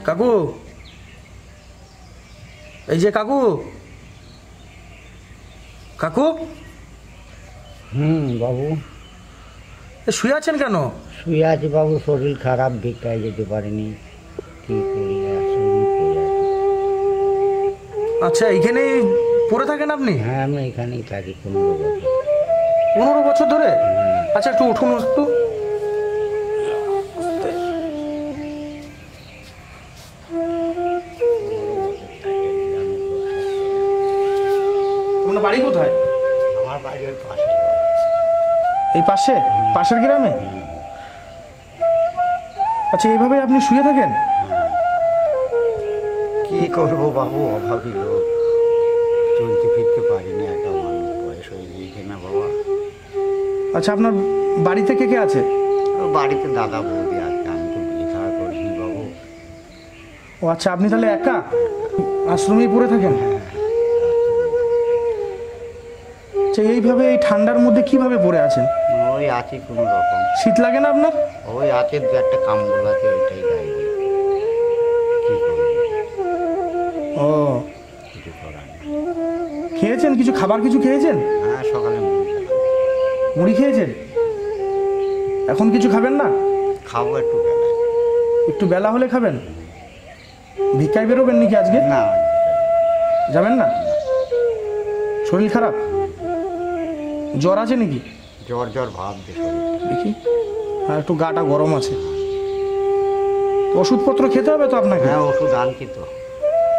কাকু, এই যে কাকু, কাকু। বাবু, শুয়ে আছেন কেন? শুয়ে আছি বাবু, শরীর খারাপ, ভিক্ষায় যেতে পারিনি, কি করি। আচ্ছা, এইখানেই পড়ে থাকেন আপনি? হ্যাঁ, আমি এখানেই থাকি 15 বছর। 15 বছর ধরে? আচ্ছা, একটু উঠুন একটু। তোমার বাড়ি কোথায়? আমার বাড়ির পাশে। এই পাশে? পাশের গ্রামে? আচ্ছা, এইভাবে আপনি শুয়ে থাকেন? কি করবো বাবু, অভাবী লোক, চলতে ফিরতে পারিনি, একা মানুষ, বয়স হয়ে গিয়েছে না বাবা। আচ্ছা, আপনার বাড়িতে কে কে আছে? বাড়িতে দাদা বৌদি আছে, আমি তো বিয়ে খাওয়া করিনি বাবু। ও আচ্ছা, আপনি তাহলে একা আশ্রমেই পড়ে থাকেন? আচ্ছা, এইভাবে এই ঠান্ডার মধ্যে কিভাবে পড়ে আছেন? ওই আছি কোনো রকম। শীত লাগে না আপনার? ওই আছে, দু একটা কাম্বল আছে, ওইটাই গায়ে দিই। কি করবো, ও, কিছু করার নেই। খেয়েছেন কিছু খাবার? কিছু খেয়েছেন? হ্যাঁ, সকালে মুড়ি খেলাম। মুড়ি খেয়েছেন? এখন কিছু খাবেন না? খাবো একটু বেলায়। একটু বেলা হলে খাবেন? ভিক্ষায় বেরোবেন নাকি আজকে? না, যাবেন না? শরীর খারাপ? জ্বর আছে নাকি? জ্বর জ্বর ভাব দেখো দেখি, আর একটু গাটা গরম আছে। ওষুধপত্র খেতে হবে তো আপনাকে? হ্যাঁ, ওষুধ আনছি তো,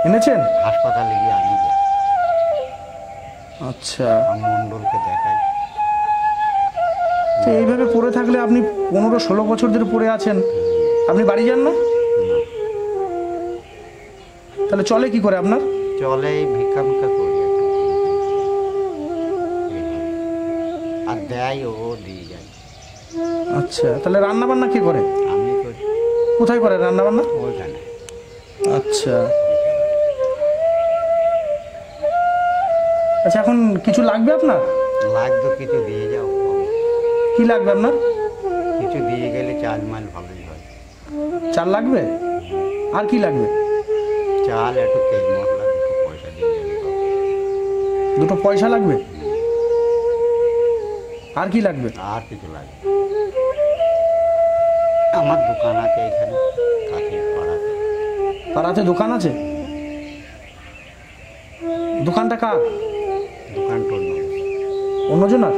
এনেছেন? হাসপাতালে গিয়ে আনি। আচ্ছা, মন্ডলকে দেখাই। তো এইভাবে পড়ে থাকলে আপনি 15-16 বছর ধরে পড়ে আছেন, আপনি বাড়ি যান না? তাহলে চলে কি করে আপনার? চলে ভিক্ষা ভিক্ষা করি আর দেয়, ও দিয়ে যায়। আচ্ছা, তাহলে রান্না বান্না কে করে? আমি করি। কোথায় করে রান্না বান্না? ওইখানে। আচ্ছা আচ্ছা, এখন কিছু লাগবে আপনার? লাগতো, কিছু দিয়ে যাও। কি লাগবে আপনার? কিছু দিয়ে গেলে চাল মাল ভালোই হয়। চাল লাগবে? আর কি লাগবে? চাল, একটু তেল মশলা, একটু পয়সা দিয়ে যাবে। দুটো পয়সা লাগবে? আর কি লাগবে? আর কিছু লাগবে। আমার দোকান আছে এখানে কাছে পাড়াতে। পাড়াতে দোকান আছে? দোকানটা কার? দোকানটা অন্যজনার?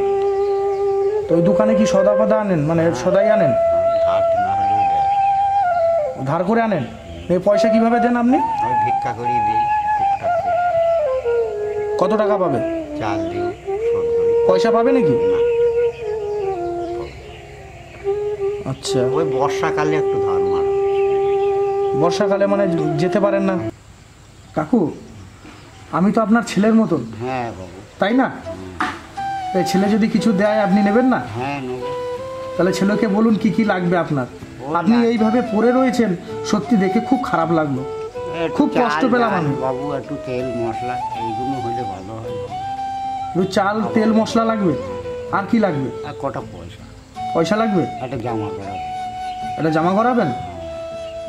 তো ওই দোকানে কি সদা ফদা আনেন, মানে সদাই আনেন? ধার না হলেও দেয়। ধার করে আনেন? এই পয়সা কিভাবে দেন আপনি? আমি ভিক্ষা করি, দিই টুকটাক করে। কত টাকা পাবে? চাল দিই, শোধ করি। পয়সা পাবে নাকি? না, আচ্ছা, ওই বর্ষাকালে একটু ধার মারা। বর্ষাকালে মানে যেতে পারেন না? কাকু, আমি তো আপনার ছেলের মতন, হ্যাঁ বাবু। তাই না? এই ছেলে যদি কিছু দেয় আপনি নেবেন না? হ্যাঁ নেব। তাহলে ছেলেকে বলুন কি কি লাগবে আপনার। আপনি এইভাবে পড়ে রয়েছেন, সত্যি দেখে খুব খারাপ লাগলো, খুব কষ্ট পেলাম আমি। বাবু, একটু তেল মশলা এইগুলো হলে ভালো হয়। একটু চাল তেল মশলা লাগবে। আর কি লাগবে? আর কটা পয়সা। পয়সা লাগবে? একটা জামা করাবো। এটা জামা করাবেন?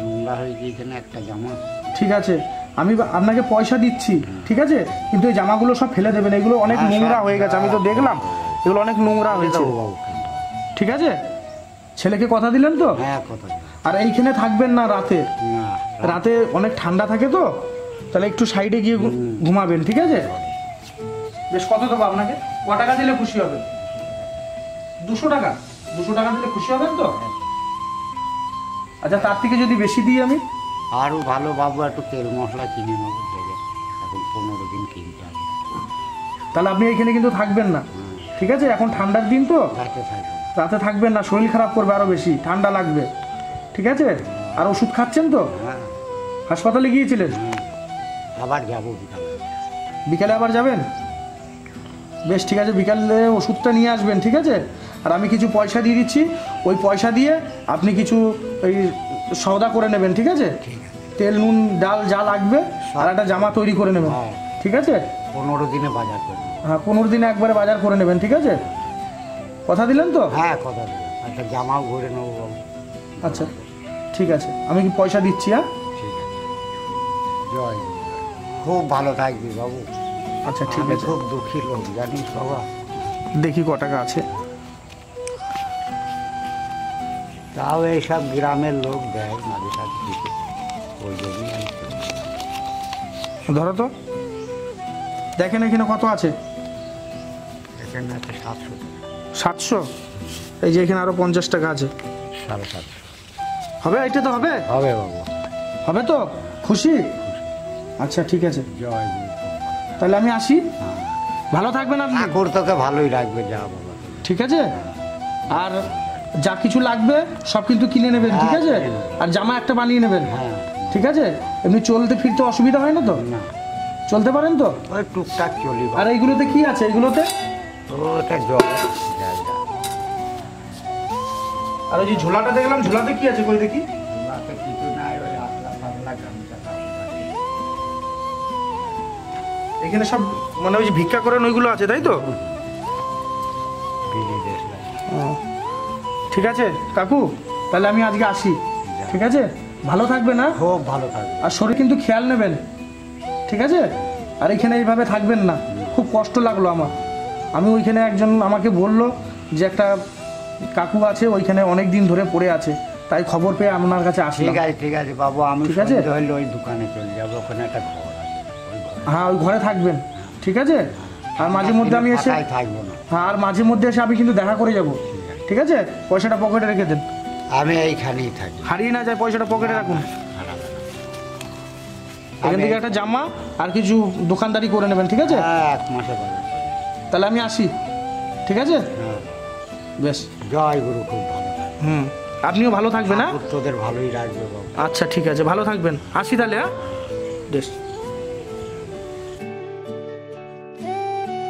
নোংরা হয়ে গিয়েছে না একটা জামা। ঠিক আছে, আমি আপনাকে পয়সা দিচ্ছি, ঠিক আছে, কিন্তু এই জামাগুলো সব ফেলে দেবেন, এগুলো অনেক নোংরা হয়ে গেছে, আমি তো দেখলাম এগুলো অনেক নোংরা হয়েছে। ঠিক আছে, ছেলেকে কথা দিলেন তো? হ্যাঁ, কথা দিলাম। আর এইখানে থাকবেন না রাতে, না, রাতে অনেক ঠান্ডা থাকে তো, তাহলে একটু সাইডে গিয়ে ঘুমাবেন, ঠিক আছে? বেশ, কত দেবো আপনাকে? ক টাকা দিলে খুশি হবেন? 200 টাকা? 200 টাকা দিলে খুশি হবেন তো? আচ্ছা, তার থেকে যদি বেশি দিই আমি? আরও ভালো বাবু, একটু তেল মশলা কিনে নেবো, এখন 15 দিন কিনতে হবে। তাহলে আপনি এখানে কিন্তু থাকবেন না, ঠিক আছে? এখন ঠান্ডার দিন তো, রাতে থাকবে। রাতে থাকবেন না, শরীর খারাপ করবে আরো বেশি, ঠান্ডা লাগবে, ঠিক আছে? আর ওষুধ খাচ্ছেন তো? হ্যাঁ। হাসপাতালে গিয়েছিলেন? আবার যাবো বিকালে। বিকালে আবার যাবেন? বেশ, ঠিক আছে, বিকালে ওষুধটা নিয়ে আসবেন, ঠিক আছে? আর আমি কিছু পয়সা দিয়ে দিচ্ছি, ওই পয়সা দিয়ে আপনি কিছু ওই সওদা করে নেবেন, ঠিক আছে? তেল নুন ডাল যা লাগবে, আর একটা জামা তৈরি করে নেবেন, ঠিক আছে? 15 দিনে বাজার করবো। হ্যাঁ, 15 দিনে একবারে বাজার করে নেবেন, ঠিক আছে? কথা দিলেন তো? হ্যাঁ, কথা দিলাম। একটা জামাও ঘুরে নেবো বাবু। আচ্ছা, ঠিক আছে, আমি কি পয়সা দিচ্ছি? হ্যাঁ, ঠিক আছে। জয় গুরু। খুব ভালো থাকবি বাবু। আচ্ছা ঠিক আমি আছে, খুব দুঃখী লোক জানিস বাবা। দেখি ক টাকা আছে। তাও এইসব গ্রামের লোক দেয় মাঝে সাথে দিকে, ওই জন্যই আমি করি। ধরো তো, দেখেন এখানে কত আছে। এখানে আছে 700 টাকা। 700? এই যে এখানে আরো 50 টাকা আছে। 750 হবে? এটা তো হবে? হবে বাবু। হবে তো? খুশি? আচ্ছা ঠিক আছে, জয় গুরু। তাহলে আমি আসি। ভালো থাকবেন আপনি, ঠাকুর তোকে ভালোই রাখবে, যা বাবা। ঠিক আছে? আর যা কিছু লাগবে সব কিন্তু কিনে নেবেন, ঠিক আছে? আর জামা একটা বানিয়ে নেবেন, হ্যাঁ। ঠিক আছে? এমনি চলতে ফিরতে অসুবিধা হয় না তো? না, চলতে পারেন তো? ওই টুকটাক চলি আর বাবা। এইগুলোতে কি আছে? এইগুলোতে ওটা জল জায়গা। আর ওই যে ঝোলাটা দেখলাম, ঝোলাতে কি আছে কই দেখি? রাতে কিছু নাই, ওই আটলা পাতলা গামছা এখানে সব মানে ওই যে ভিক্ষা করেন ওইগুলো আছে, তাই তো? বিড়ি দেখলাম। ঠিক আছে কাকু, তাহলে আমি আজকে আসি, ঠিক আছে? ভালো থাকবে না? খুব ভালো থাকবে। আর শরীর কিন্তু খেয়াল নেবেন, ঠিক আছে? আর এখানে এইভাবে থাকবেন না, খুব কষ্ট লাগলো আমার। আমি ওইখানে একজন আমাকে বললো যে একটা কাকু আছে ওইখানে অনেক দিন ধরে পড়ে আছে, তাই খবর পেয়ে আপনার কাছে আসলাম। ঠিক আছে বাবু, আমি ঠিক আছে? সন্ধে হলে ওই দোকানে চলে যাবো, ওখানে একটা ঘর আছে, ওই ঘরে। হ্যাঁ, ওই ঘরে থাকবেন, ঠিক আছে? আর মাঝে মধ্যে আমি এসে, ফাঁকায় থাকবো না। হ্যাঁ, আর মাঝে মধ্যে এসে আমি কিন্তু দেখা করে যাব, ঠিক আছে? পয়সাটা পকেটে রেখে দেন, আমি এইখানেই থাকি। হারিয়ে না যায়, পয়সাটা পকেটে রাখুন। হারাবে না। এখান থেকে একটা জামা আর কিছু দোকানদারি করে নেবেন, ঠিক আছে? হ্যাঁ, 1 মাসে পাবে। তাহলে আমি আসি, ঠিক আছে? হ্যাঁ, বেশ, জয় গুরু। খুব ভালো থাকবে। হুম, আপনিও ভালো থাকবেন, হ্যাঁ? ঠাকুর তোদের ভালোই রাখবে বাবু। আচ্ছা ঠিক আছে, ভালো থাকবেন, আসি তাহলে, হ্যাঁ? বেশ।